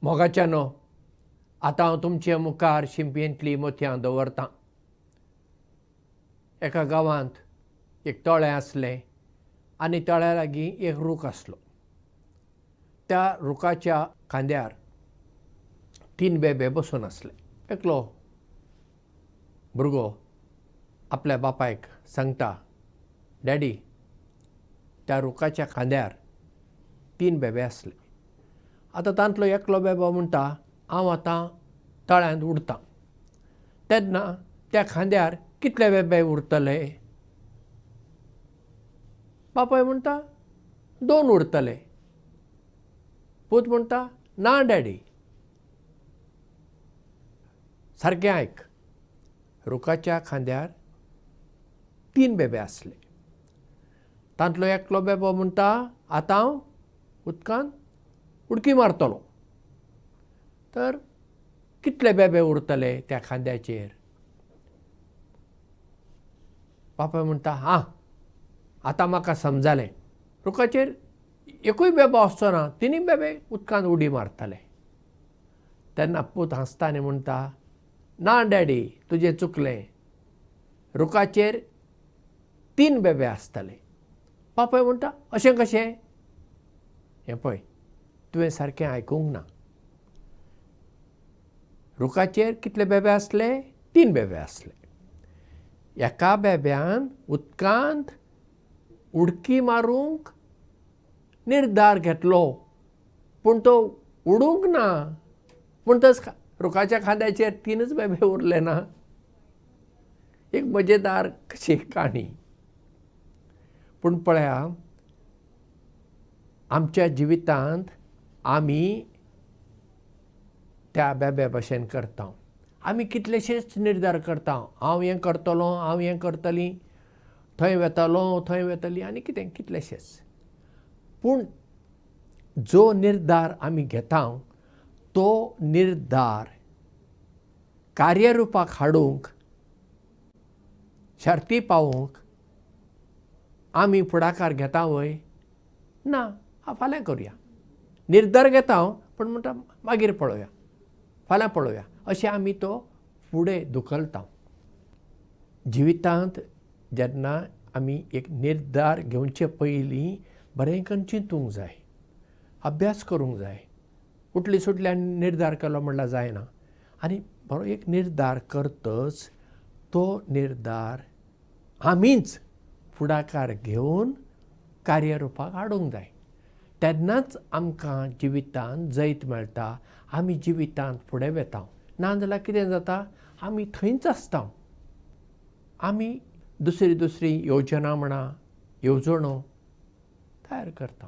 मोगाच्यानो आतां हांव तुमचे मुखार शिंपयेंतलीं मोतयां दवरतां. एका गांवांत एक तळें आसलें आनी तळ्या लागीं एक रूख आसलो. त्या रुखाच्या खांद्यार 3 बेबे बसून आसले. एकलो भुरगो आपल्या बापायक सांगता, डॅडी, त्या रुखाच्या खांद्यार 3 बेबे आसले. आतां तांतलो एकलो बेबो म्हणटा, हांव आतां तळ्यांत उरतां. तेन्ना त्या खांद्यार कितले बेबे उरतले? बापाय म्हणटा, 2 उरतले. पूत म्हणटा, ना डॅडी, सारकें आयक. रुखाच्या खांद्यार 3 बेबे आसले. तांतलो एकलो बेबो म्हणटा, आतां हांव उदकांत उडकी मारतलो. तर कितले बेबे उरतले त्या खांद्याचेर? बापाय म्हणटा, आतां म्हाका समजलें. रुखाचेर एकूय बेबो आसचो ना, 3 बेबे उदकांत उडी मारतले. तेन्ना पूत हांसता आनी म्हणटा, ना डॅडी, तुजें चुकलें. रुखाचेर 3 बेबे आसतले. बापाय म्हणटा, अशें कशें? हें पळय, तुवें सारकें आयकूंक ना. रुखाचेर कितले बेबे आसले? 3 बेबे आसले. एका बेब्यान उदकांत उडकी मारूंक निर्धार घेतलो, पूण तो उडूंक ना. म्हणटच रुखाच्या खांद्याचेर 3च बेबे उरले ना. एक मजेदार कशी काणी. पूण पळया, आमच्या जिवितांत आमी त्या बेब्या भशेन करता. आमी कितलेशेच निर्धार करता. हांव हें करतलों, हांव हें करतलीं, थंय वेतलों, थंय वेतलीं, आनी कितें कितलेशेच. पूण जो निर्धार आमी घेता, तो निर्धार कार्यरुपाक हाडूंक, शर्ती पावोवंक आमी फुडाकार घेता वय? ना, फाल्यां करुया. निर्धार घेता पूण म्हणटा मागीर पळोवया, फाल्यां पळोवया, अशें आमी तो फुडें धुकलता. जिवितांत जेन्ना आमी एक निर्धार घेवचे पयलीं बरें करून चिंतूंक जाय, अभ्यास करूंक जाय. उठली सुटली आनी निर्धार केलो म्हणल्यार जायना. आनी बरो एक निर्धार करतच तो निर्धार आमीच फुडाकार घेवन कार्यरुपाक हाडूंक जाय. तेन्नाच आमकां जिवितांत जैत मेळटा. आमी जिवितांत फुडें वेता. नाजाल्यार कितें जाता, आमी थंयच आसता. आमी दुसरी योजना म्हणा, येवजणो तयार करता,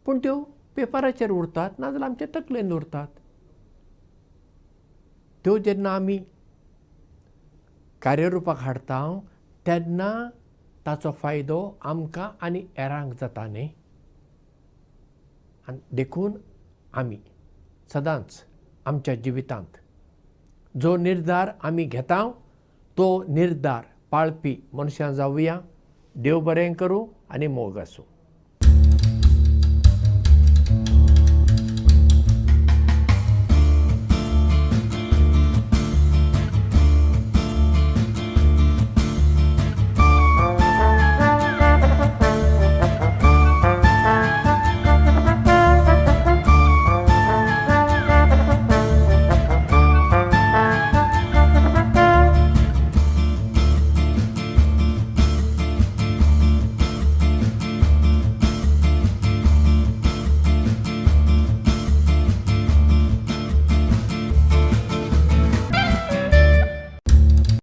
पूण त्यो पेपराचेर उरतात, नाजाल्यार आमच्या तकलेंत उरतात. त्यो जेन्ना आमी कार्यरुपाक हाडटा, तेन्ना ताचो फायदो आमकां आनी हेरांक जाता न्ही. आनी देखून आमी सदांच आमच्या जिवितांत जो निर्धार आमी घेता, तो निर्धार पाळपी मनशां जावया. देव बरें करूं आनी मोग आसूं.